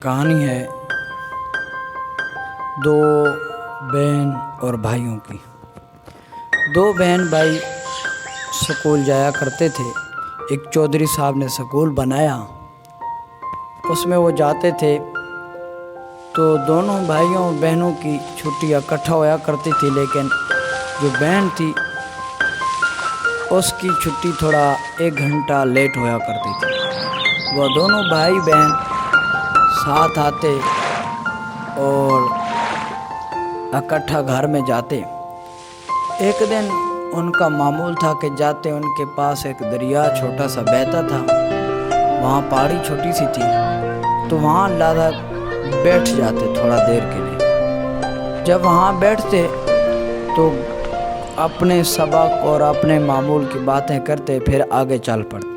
کہانی ہے دو بہن اور بھائیوں کی۔ دو بہن بھائی سکول جایا کرتے تھے۔ ایک چودھری صاحب نے سکول بنایا، اس میں وہ جاتے تھے تو دونوں بھائیوں اور بہنوں کی چھٹیاں اکٹھا ہویا کرتی تھی، لیکن جو بہن تھی اس کی چھٹی تھوڑا 1 گھنٹہ لیٹ ہویا کرتی تھی۔ وہ دونوں بھائی بہن ساتھ آتے اور اکٹھا گھر میں جاتے۔ ایک دن ان کا معمول تھا کہ جاتے ان کے پاس ایک دریا چھوٹا سا بہتا تھا، وہاں پہاڑی چھوٹی سی تھی، تو وہاں لادا بیٹھ جاتے تھوڑا دیر کے لیے۔ جب وہاں بیٹھتے تو اپنے سبق اور اپنے معمول کی باتیں کرتے، پھر آگے چل پڑتے۔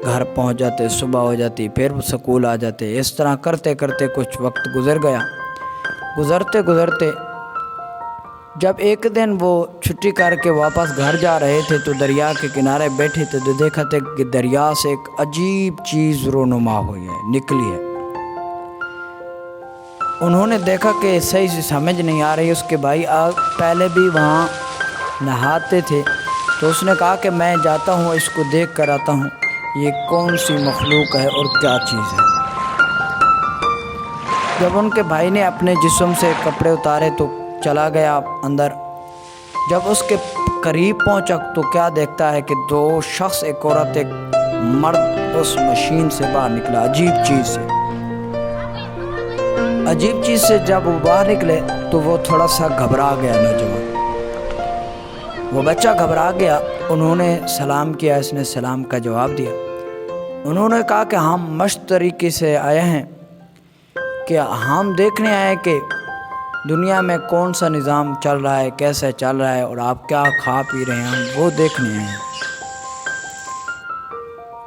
گھر پہنچ جاتے، صبح ہو جاتی، پھر سکول آ جاتے۔ اس طرح کرتے کرتے کچھ وقت گزر گیا۔ گزرتے گزرتے جب ایک دن وہ چھٹی کر کے واپس گھر جا رہے تھے تو دریا کے کنارے بیٹھے تھے تو دیکھا تھے کہ دریا سے ایک عجیب چیز رونما ہوئی ہے، نکلی ہے۔ انہوں نے دیکھا کہ صحیح سے سمجھ نہیں آ رہی۔ اس کے بھائی پہلے بھی وہاں نہاتے تھے تو اس نے کہا کہ میں جاتا ہوں، اس کو دیکھ کر آتا ہوں، یہ کون سی مخلوق ہے اور کیا چیز ہے۔ جب ان کے بھائی نے اپنے جسم سے کپڑے اتارے تو چلا گیا اندر۔ جب اس کے قریب پہنچا تو کیا دیکھتا ہے کہ 2 شخص، ایک عورت ایک مرد، اس مشین سے باہر نکلا عجیب چیز سے جب وہ باہر نکلے تو وہ تھوڑا سا گھبرا گیا۔ نوجوان وہ بچہ گھبرا گیا۔ انہوں نے سلام کیا، اس نے سلام کا جواب دیا۔ انہوں نے کہا کہ ہم مشت طریقے سے آئے ہیں، کہ ہم دیکھنے آئے کہ دنیا میں کون سا نظام چل رہا ہے، کیسے چل رہا ہے، اور آپ کیا کھا پی رہے ہیں، ہم وہ دیکھنے آئے ہیں۔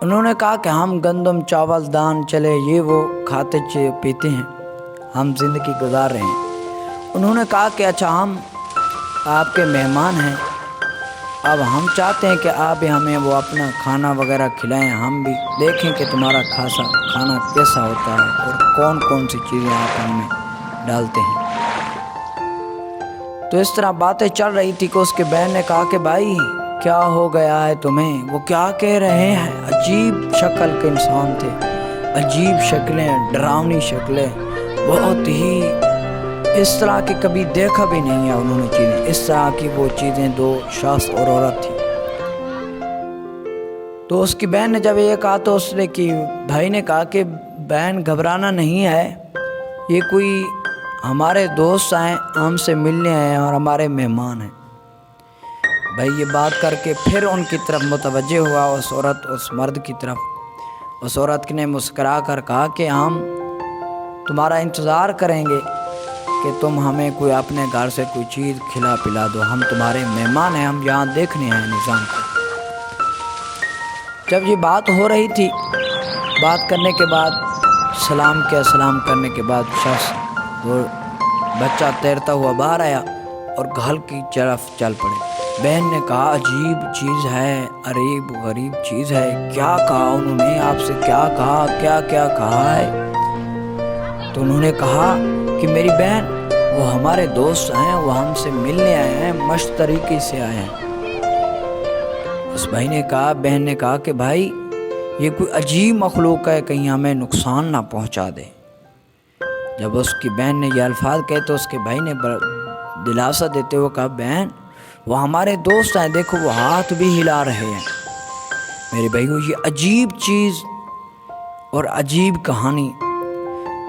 انہوں نے کہا کہ ہم گندم، چاول، دان، چلے یہ وہ کھاتے پیتے ہیں، ہم زندگی گزار رہے ہیں۔ انہوں نے کہا کہ اچھا، ہم آپ کے مہمان ہیں، اب ہم چاہتے ہیں کہ آپ ہمیں وہ اپنا کھانا وغیرہ کھلائیں، ہم بھی دیکھیں کہ تمہارا کھانا کیسا ہوتا ہے اور کون کون سی چیزیں آپ ہم میں ڈالتے ہیں۔ تو اس طرح باتیں چل رہی تھی کہ اس کے بہن نے کہا کہ بھائی کیا ہو گیا ہے تمہیں؟ وہ کیا کہہ رہے ہیں؟ عجیب شکل کے انسان تھے، عجیب شکلیں، ڈراؤنی شکلیں، بہت ہی اس طرح کی کبھی دیکھا بھی نہیں ہے انہوں نے چیزیں، اس طرح کی وہ چیزیں 2 شخص اور عورت تھی۔ تو اس کی بہن نے جب یہ کہا تو اس نے بھائی نے کہا کہ بہن گھبرانا نہیں ہے، یہ کوئی ہمارے دوست آئے، ہم سے ملنے آئے ہیں اور ہمارے مہمان ہیں۔ بھائی یہ بات کر کے پھر ان کی طرف متوجہ ہوا، اس مرد کی طرف۔ اس عورت نے مسکرا کر کہا کہ ہم تمہارا انتظار کریں گے کہ تم ہمیں کوئی اپنے گھر سے کوئی چیز کھلا پلا دو، ہم تمہارے مہمان ہیں، ہم یہاں دیکھنے آئے نظام کو۔ جب یہ بات ہو رہی تھی، بات کرنے کے بعد سلام کرنے کے بعد شخص وہ بچہ تیرتا ہوا باہر آیا اور گھر کی طرف چل پڑے۔ بہن نے کہا عجیب چیز ہے، غریب چیز ہے، کیا کہا انہوں نے آپ سے؟ کیا کہا؟ کیا کہا ہے؟ تو انہوں نے کہا کہ میری بہن وہ ہمارے دوست ہیں، وہ ہم سے ملنے آئے ہیں، مشت طریقے سے آئے ہیں۔ اس بہن نے کہا کہ بھائی یہ کوئی عجیب مخلوق ہے، کہیں ہمیں نقصان نہ پہنچا دے۔ جب اس کی بہن نے یہ الفاظ کہے تو اس کے بھائی نے دلاسا دیتے ہوئے کہا بہن وہ ہمارے دوست ہیں، دیکھو وہ ہاتھ بھی ہلا رہے ہیں۔ میرے بھائیو، یہ عجیب چیز اور عجیب کہانی۔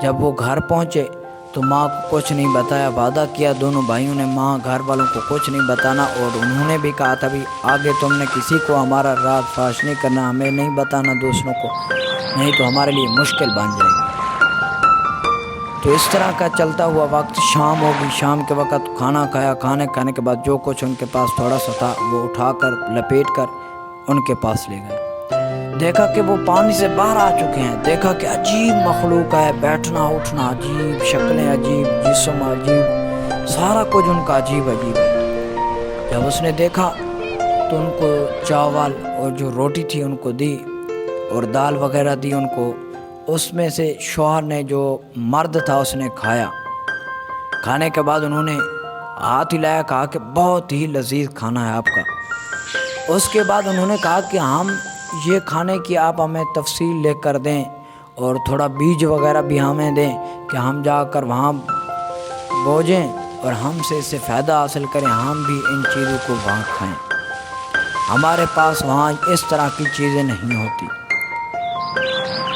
جب وہ گھر پہنچے تو ماں کو کچھ نہیں بتایا، وعدہ کیا دونوں بھائیوں نے ماں گھر والوں کو کچھ نہیں بتانا، اور انہوں نے بھی کہا تھا بھی آگے تم نے کسی کو ہمارا راز فاش نہیں کرنا، ہمیں نہیں بتانا دوسروں کو، نہیں تو ہمارے لیے مشکل بن جائے گی۔ تو اس طرح کا چلتا ہوا وقت شام ہوگی۔ شام کے وقت کھانا کھایا، کھانے کے بعد جو کچھ ان کے پاس تھوڑا سا تھا وہ اٹھا کر لپیٹ کر ان کے پاس لے گئے۔ دیکھا کہ وہ پانی سے باہر آ چکے ہیں، دیکھا کہ عجیب مخلوق ہے، بیٹھنا اٹھنا عجیب، شکلیں عجیب، جسم عجیب، سارا کچھ ان کا عجیب ہے۔ جب اس نے دیکھا تو ان کو چاول اور جو روٹی تھی ان کو دی اور دال وغیرہ دی ان کو، اس میں سے شوہر نے جو مرد تھا اس نے کھایا۔ کھانے کے بعد انہوں نے ہاتھ ہلایا، کہا کہ بہت ہی لذیذ کھانا ہے آپ کا۔ اس کے بعد انہوں نے کہا کہ ہم یہ کھانے کی آپ ہمیں تفصیل لے کر دیں اور تھوڑا بیج وغیرہ بھی ہمیں دیں کہ ہم جا کر وہاں بوجھیں اور ہم سے اس سے فائدہ حاصل کریں، ہم بھی ان چیزوں کو وہاں کھائیں۔ ہمارے پاس وہاں اس طرح کی چیزیں نہیں ہوتی۔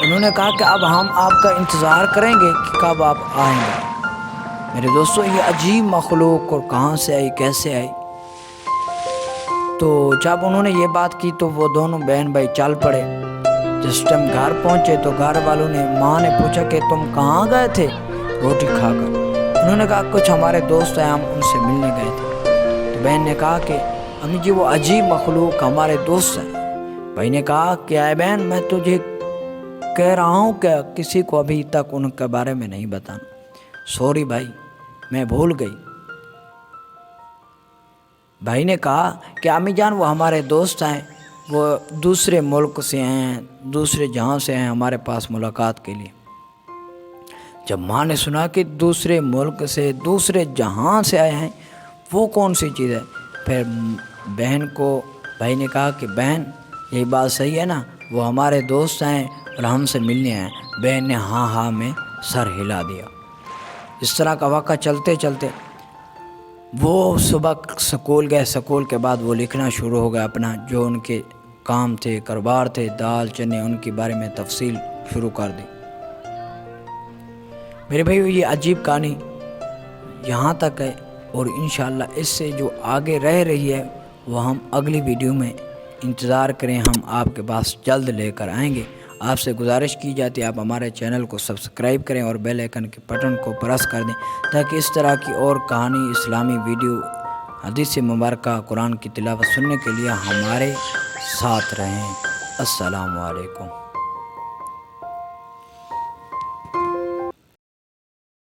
انہوں نے کہا کہ اب ہم آپ کا انتظار کریں گے کہ کب آپ آئیں گے۔ میرے دوستو، یہ عجیب مخلوق اور کہاں سے آئی، کیسے آئی؟ تو جب انہوں نے یہ بات کی تو وہ دونوں بہن بھائی چل پڑے۔ جس ٹائم گھر پہنچے تو گھر والوں نے، ماں نے پوچھا کہ تم کہاں گئے تھے روٹی کھا کر؟ انہوں نے کہا کچھ ہمارے دوست ہیں، ہم ان سے ملنے گئے تھے۔ تو بہن نے کہا کہ امی جی وہ عجیب مخلوق ہمارے دوست ہیں۔ بھائی نے کہا کہ اے بہن میں تجھے کہہ رہا ہوں کہ کسی کو ابھی تک ان کے بارے میں نہیں بتانا۔ سوری بھائی، میں بھول گئی۔ بھائی نے کہا کہ امی جان وہ ہمارے دوست ہیں، وہ دوسرے ملک سے ہیں، دوسرے جہاں سے ہیں ہمارے پاس ملاقات کے لیے۔ جب ماں نے سنا کہ دوسرے ملک سے، دوسرے جہاں سے آئے ہیں، وہ کون سی چیز ہے؟ پھر بہن کو بھائی نے کہا کہ بہن یہی بات صحیح ہے نا، وہ ہمارے دوست ہیں اور ہم سے ملنے آئے۔ بہن نے ہاں ہاں میں سر ہلا دیا۔ اس طرح کا واقعہ چلتے چلتے وہ صبح سکول گئے۔ سکول کے بعد وہ لکھنا شروع ہو گیا، اپنا جو ان کے کام تھے، کاروبار تھے، دال چنے، ان کے بارے میں تفصیل شروع کر دی۔ میرے بھائیو، یہ عجیب کہانی یہاں تک ہے، اور انشاءاللہ اس سے جو آگے رہ رہی ہے وہ ہم اگلی ویڈیو میں انتظار کریں، ہم آپ کے پاس جلد لے کر آئیں گے۔ آپ سے گزارش کی جاتی ہے آپ ہمارے چینل کو سبسکرائب کریں اور بیل آئیکن کے بٹن کو پریس کر دیں تاکہ اس طرح کی اور کہانی، اسلامی ویڈیو، حدیث مبارکہ، قرآن کی تلاوت سننے کے لیے ہمارے ساتھ رہیں۔ السلام علیکم۔